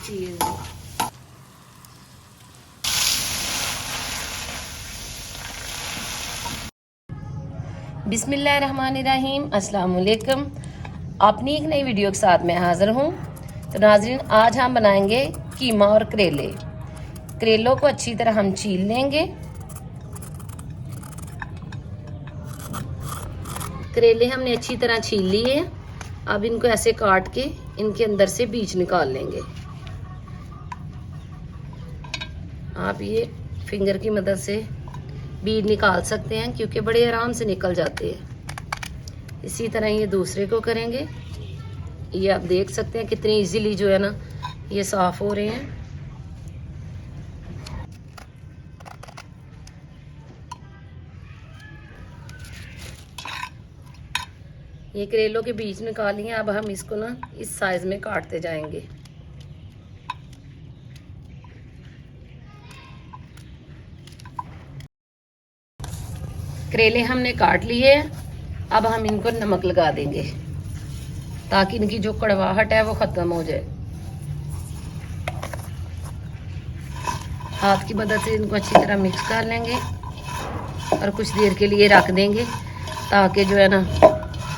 चीज़। बिस्मिल्लाहिर्रहमानिर्रहीम, अस्सलाम वालेकुम। अपनी एक नई वीडियो के साथ मैं हाज़िर हूँ। तो नाज़रीन, आज हम बनाएंगे कीमा और करेले। करेलों को अच्छी तरह हम छील लेंगे। करेले हमने अच्छी तरह छील लिए। अब इनको ऐसे काट के इनके अंदर से बीज निकाल लेंगे। आप ये फिंगर की मदद से बीज निकाल सकते हैं क्योंकि बड़े आराम से निकल जाते हैं। इसी तरह ये दूसरे को करेंगे। ये आप देख सकते हैं कितनी इजीली जो है ना ये साफ हो रहे हैं। ये करेलों के बीज निकाल लिए। अब हम इसको ना इस साइज में काटते जाएंगे। करेले हमने काट लिए। अब हम इनको नमक लगा देंगे ताकि इनकी जो कड़वाहट है वो खत्म हो जाए। हाथ की मदद से इनको अच्छी तरह मिक्स कर लेंगे और कुछ देर के लिए रख देंगे ताकि जो है ना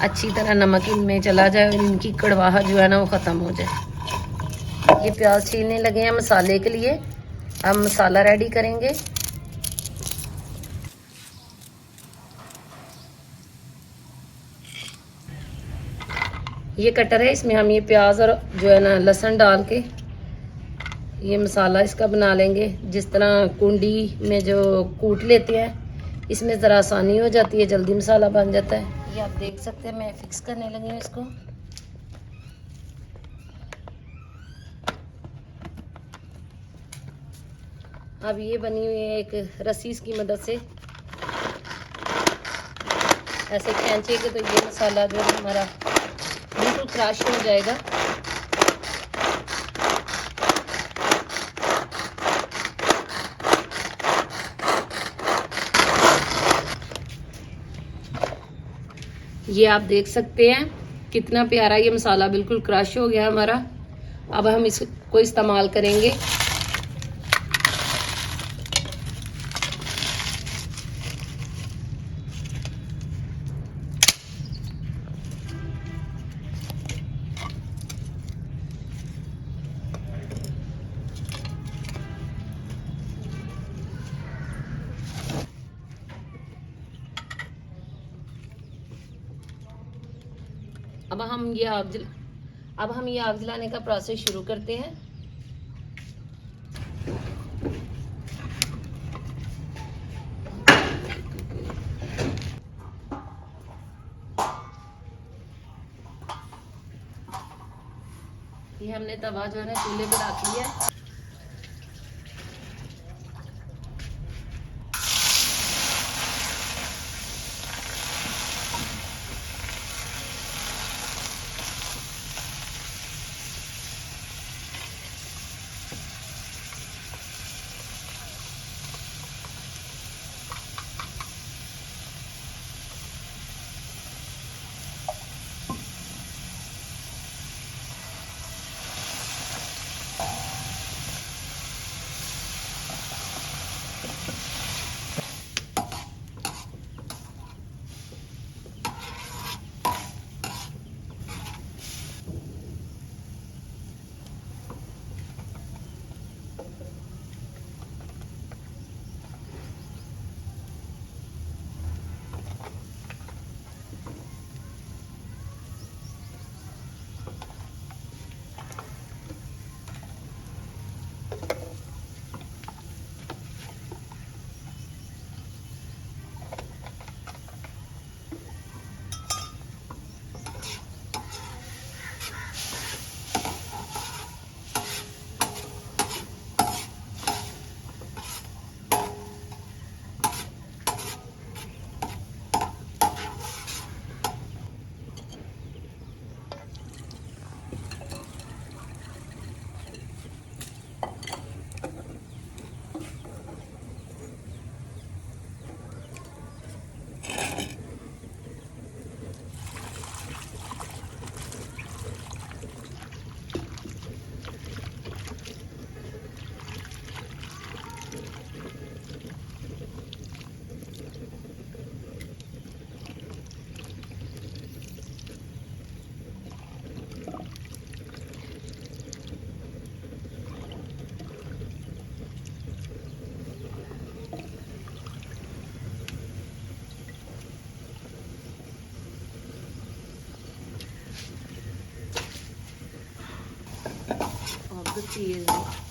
अच्छी तरह नमक इनमें चला जाए और इनकी कड़वाहट जो है ना वो ख़त्म हो जाए। ये प्याज छीलने लगे हैं मसाले के लिए। अब मसाला रेडी करेंगे। ये कटर है, इसमें हम ये प्याज और जो है ना लहसुन डाल के ये मसाला इसका बना लेंगे। जिस तरह कुंडी में जो कूट लेते हैं इसमें ज़रा आसानी हो जाती है, जल्दी मसाला बन जाता है। ये आप देख सकते हैं मैं फिक्स करने लगी हूँ इसको। अब ये बनी हुई है एक रस्सी की मदद से ऐसे खींचेंगे तो ये मसाला जो है हमारा बिल्कुल क्रश हो जाएगा। ये आप देख सकते हैं कितना प्यारा ये मसाला बिल्कुल क्रश हो गया हमारा। अब हम इसको इस्तेमाल करेंगे। अब हम ये आग जलाने का प्रोसेस शुरू करते हैं। ये हमने तवा जो है ना चूल्हे पे रख लिया है। आग तेज है।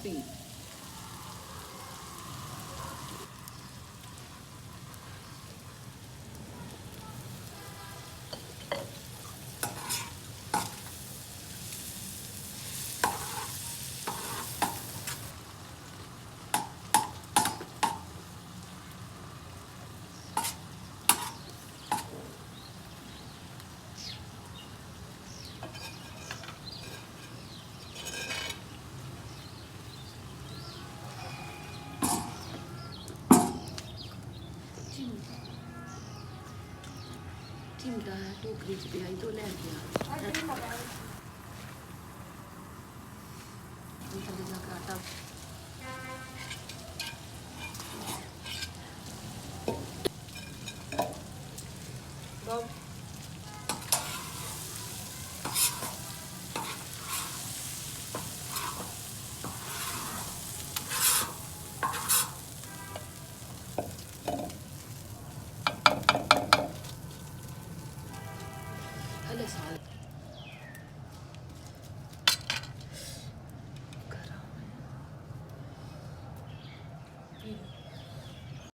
कॉफ़ी। चिमटा टोकरी च पिया तो लै गया आटा हले साल